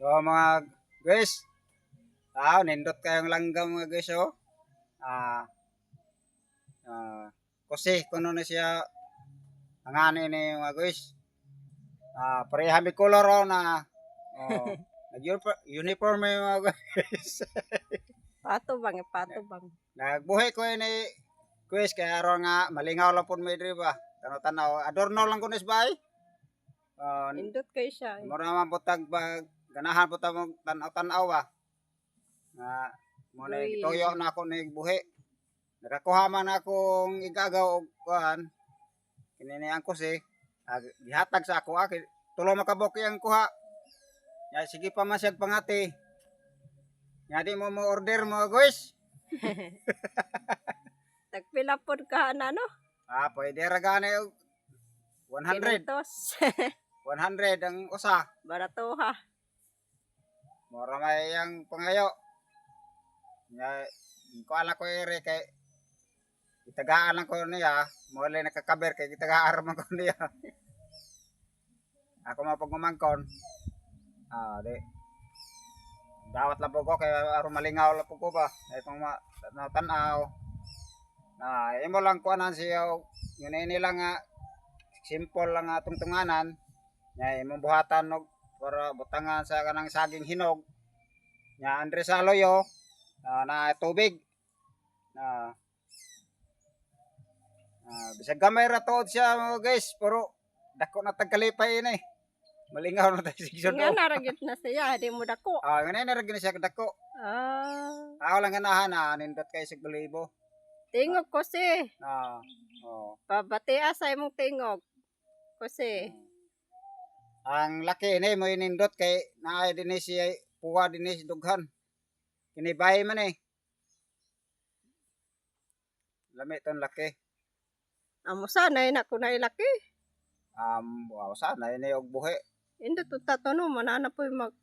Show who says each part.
Speaker 1: So mga guys, nindot kayong langgam mga guys oh. Ah, kasi kuno na siya ang ani ni mga guys. Pareha mi color oh na oh, uniform may mga guys.
Speaker 2: Pato bang, pato bang.
Speaker 1: Nagbuhi ko ni guys kaya ro nga malingaw lang pud may diri ba. Tanaw adorno lang kuno is bay.
Speaker 2: Indot kayo siya.
Speaker 1: Mura man butag ba ganahan po ta mo tanaw-tanaw ba. Nga mo na
Speaker 2: Uy.
Speaker 1: gituyo na ako ni buhi. Nakakuha man akong igagaw og kuan. Kinini ang kusi. Gihatag sa ako tulo makabok yang kuha. Ya sige pa man siya pangati. Ya di mo order mo guys.
Speaker 2: Tagpila pod ka na no?
Speaker 1: Pwede ra gani og 100. 100 ang usa.
Speaker 2: Barato ha.
Speaker 1: Mura may yang pangayo. Ya ko ala ko ere kay itagaan lang ko niya. Mo lang nakakaber kay itagaan man ko niya. Ako mapagmamangkon. Di. Dawat lang po ko kay aron malingaw lang po ko ba. Ay pang tanaw. Imo lang kuanan siya. Yun lang nga simple lang nga tungtunganan. Nya imong buhatan og para butangan sa kanang saging hinog. Nya Andres Aloyo na tubig. Bisag gamay ra tuod siya mga guys, pero dako na tagkalipay ini. Malingaw na tayo season
Speaker 2: Nga naragit na siya, di mo dako.
Speaker 1: Nga na rin siya dako. Ako lang ganahan nindot kay sig balibo.
Speaker 2: Tingog ko si.
Speaker 1: Oh.
Speaker 2: Pabatia sa imong tingog. Kasi.
Speaker 1: Ang laki ini mo inindot kay naay dinhi siya puwa dinhi si dughan. Kinibay man eh. Lami ton laki.
Speaker 2: Amo sana na ko na ilaki.
Speaker 1: Wow, sana ini og buhi.
Speaker 2: Hindi to tatono manana po mag